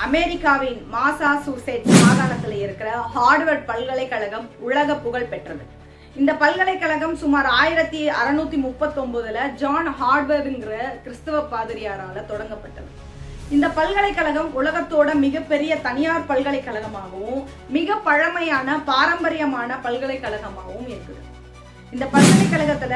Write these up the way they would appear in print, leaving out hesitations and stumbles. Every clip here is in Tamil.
அமெரிக்காவின் மாசாசூசெட்ஸ் மாகாணத்தில் இருக்கிற ஹார்வர்ட் பல்கலைக்கழகம் உலக புகழ் பெற்றது. இந்த பல்கலைக்கழகம் சுமார் 1639 ஜான் ஹார்வர்டுங்கிற கிறிஸ்தவ பாதிரியாரால தொடங்கப்பட்டது. இந்த பல்கலைக்கழகம் உலகத்தோட மிகப்பெரிய தனியார் பல்கலைக்கழகமாகவும் மிக பழமையான பாரம்பரியமான பல்கலைக்கழகமாகவும் இருக்குது. இந்த பல்கலைக்கழகத்துல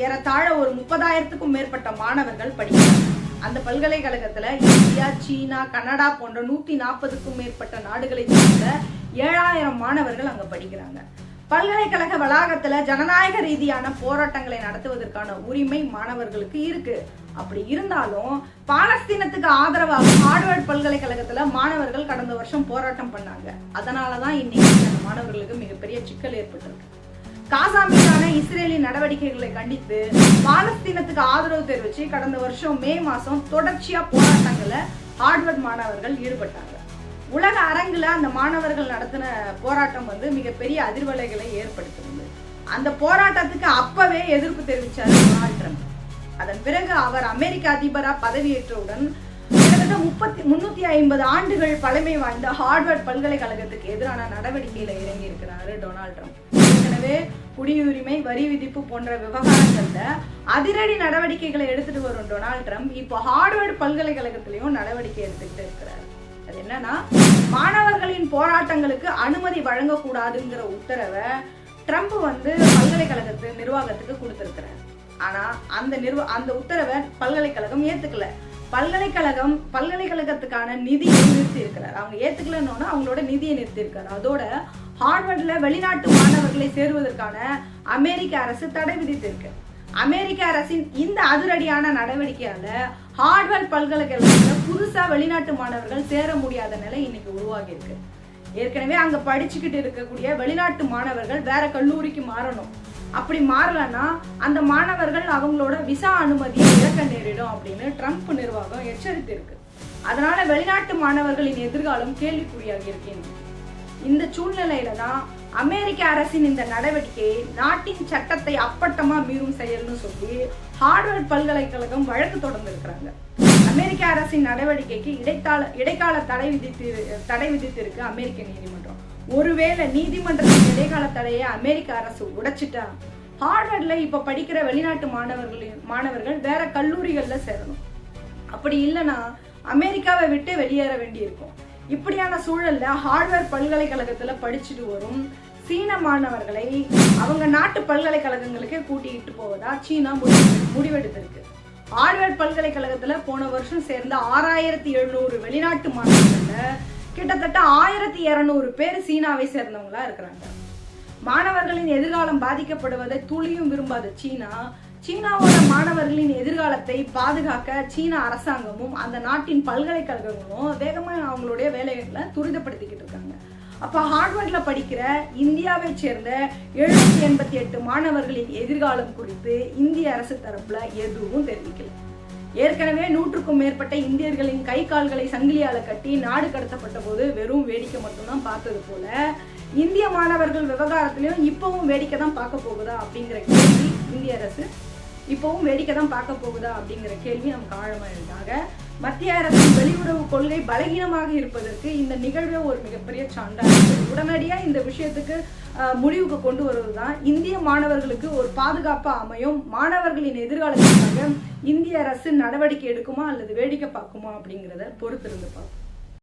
ஏறத்தாழ ஒரு 30,000க்கும் மேற்பட்ட மாணவர்கள் படிக்கிறாங்க. அந்த பல்கலைக்கழகத்துல இந்தியா, சீனா, கனடா போன்ற 140க்கும் மேற்பட்ட நாடுகளை சேர்ந்த 7,000 மாணவர்கள் அங்க படிக்கிறாங்க. பல்கலைக்கழக வளாகத்துல ஜனநாயக ரீதியான போராட்டங்களை நடத்துவதற்கான உரிமை மாணவர்களுக்கு இருக்கு. அப்படி இருந்தாலும் பாலஸ்தீனத்துக்கு ஆதரவாக ஹார்வர்ட் பல்கலைக்கழகத்துல மாணவர்கள் கடந்த வருஷம் போராட்டம் பண்ணாங்க. அதனாலதான் இன்னைக்கு அந்த மாணவர்களுக்கு மிகப்பெரிய சிக்கல் ஏற்பட்டிருக்கு. காசா மீதான இஸ்ரேலின் நடவடிக்கைகளை கண்டித்து பாலஸ்தீனத்துக்கு ஆதரவு தெரிவிச்சு கடந்த வருஷம் மே மாசம் தொடர்ச்சியா போராட்டங்கள்ல ஹார்வர்ட் மாணவர்கள் ஈடுபட்டாங்க. உலக அரங்குல அந்த மாணவர்கள் நடத்தின போராட்டம் மிகப்பெரிய அதிர்வலைகளை ஏற்படுத்தினது. அந்த போராட்டத்துக்கு அப்பவே எதிர்ப்பு தெரிவிச்சார் டொனால்ட் ட்ரம்ப். அதன் பிறகு அவர் அமெரிக்க அதிபரா பதவியேற்றவுடன் கிட்டத்தட்ட 350 ஆண்டுகள் பழமை வாய்ந்த ஹார்வர்ட் பல்கலைக்கழகத்துக்கு எதிரான நடவடிக்கையில இறங்கி இருக்கிறாரு டொனால்ட் ட்ரம்ப். ஏற்கனவே குடியுரிமை, வரி விதிப்பு போன்ற விவகாரங்கள்ல அதிரடி நடவடிக்கைகளை எடுத்துட்டு வரும் டொனால்ட் ட்ரம்ப் இப்போ ஹார்வர்ட் பல்கலைக்கழகத்திலையும் நடவடிக்கை எடுத்துக்கிட்டு இருக்கிறாரு. அது என்னன்னா, மாணவர்களின் போராட்டங்களுக்கு அனுமதி வழங்கக்கூடாதுங்கிற உத்தரவை ட்ரம்ப் பல்கலைக்கழகத்து நிர்வாகத்துக்கு கொடுத்திருக்கிறார். ஆனா அந்த உத்தரவை பல்கலைக்கழகம் ஏத்துக்கல. பல்கலைக்கழகத்துக்கான நிதியை நிறுத்தி இருக்கிறார். அவங்க ஏத்துக்கலன்னா அவங்களோட நிதியை நிறுத்தி இருக்காரு. அதோட ஹார்வர்ட்ல வெளிநாட்டு மாணவர்களை சேருவதற்கான அமெரிக்க அரசு தடை விதித்திருக்கு. அமெரிக்க அரசின் இந்த அதிரடியான நடவடிக்கையால ஹார்வர்ட் பல்கலைக்கழகத்துல புதுசா வெளிநாட்டு மாணவர்கள் சேர முடியாத நிலை இன்னைக்கு உருவாகி இருக்கு. ஏற்கனவே அங்க படிச்சுக்கிட்டு இருக்கக்கூடிய வெளிநாட்டு மாணவர்கள் வேற கல்லூரிக்கு மாறணும். அப்படி மாறலன்னா அந்த மாணவர்கள் அவங்களோட விசா அனுமதியை இழக்க நேரிடும் அப்படின்னு ட்ரம்ப் நிர்வாகம் எச்சரித்திருக்கு. அதனால வெளிநாட்டு மாணவர்களின் எதிர்காலம் கேள்விக்குறியாகி இருக்கின்றது. இந்த சூழ்நிலையில தான் அமெரிக்க அரசின் இந்த நடவடிக்கையை நாட்டின் சட்டத்தை அப்பட்டமா மீறும் செயல்னு சொல்லி ஹார்வர்ட் பல்கலைக்கழகம் வழக்கு தொடர்ந்து இருக்கிறாங்க. அமெரிக்க அரசின் நடவடிக்கைக்கு இடைக்கால தடை விதித்திருக்கு அமெரிக்க நீதிமன்றம். ஒருவேளை நீதிமன்றத்தின் இடைக்கால தடையை அமெரிக்க அரசு உடைச்சிட்டா ஹார்வர்ட்ல இப்ப படிக்கிற வெளிநாட்டு மாணவர்கள் வேற கல்லூரிகள்ல சேரணும். அப்படி இல்லைன்னா அமெரிக்காவை விட்டு வெளியேற வேண்டி இருக்கும். இப்படியான சூழல்ல ஹார்வர்ட் பல்கலைக்கழகத்துல படிச்சுட்டு வரும் சீன மாணவர்களை அவங்க நாட்டு பல்கலைக்கழகங்களுக்கு கூட்டிகிட்டு போவதா சீனா முடிவெடுத்திருக்கு. ஹார்வர்ட் பல்கலைக்கழகத்துல போன வருஷம் சேர்ந்த 6,700 வெளிநாட்டு மாணவர்கள்ல கிட்டத்தட்ட 1,200 பேர் சீனாவை சேர்ந்தவங்களா இருக்கிறாங்க. மாணவர்களின் எதிர்காலம் பாதிக்கப்படுவதை துளியும் விரும்பாத சீனாவோட மாணவர்களின் எதிர்காலத்தை பாதுகாக்க சீன அரசாங்கமும் அந்த நாட்டின் பல்கலைக்கழகங்களும் வேகமா அவங்களுடைய வேலைகளை துரிதப்படுத்திக்கிட்டு இருக்காங்க. அப்ப ஹார்வர்ட்ல படிக்கிற இந்தியாவை சேர்ந்த 788 மாணவர்களின் எதிர்காலம் குறித்து இந்திய அரசு தரப்புல எதுவும் தெரிவிக்கல. ஏற்கனவே 100க்கும் மேற்பட்ட இந்தியர்களின் கை கால்களை சங்கிலியால கட்டி நாடு கடத்தப்பட்ட போது வெறும் வேடிக்கை மட்டும்தான் பார்த்தது போல இந்திய மாணவர்கள் விவகாரத்திலையும் இப்பவும் வேடிக்கை தான் பார்க்க போகுதா அப்படிங்கிற கேள்வி இந்திய அரசு இப்பவும் வேடிக்கை தான் பார்க்க போகுதா அப்படிங்கிற கேள்வி நமக்கு ஆழமா இருக்காங்க. மத்திய அரசின் வெளியுறவு கொள்கை பலகீனமாக இருப்பதற்கு இந்த நிகழ்வே ஒரு மிகப்பெரிய சான்றா இருக்கு. உடனடியா இந்த விஷயத்துக்கு முடிவுக்கு கொண்டு வருவதுதான் இந்திய மாணவர்களுக்கு ஒரு பாதுகாப்பா அமையும். மாணவர்களின் எதிர்காலத்திற்காக இந்திய அரசு நடவடிக்கை எடுக்குமா அல்லது வேடிக்கை பார்க்குமா அப்படிங்கிறத பொறுத்திருந்து பார்ப்போம்.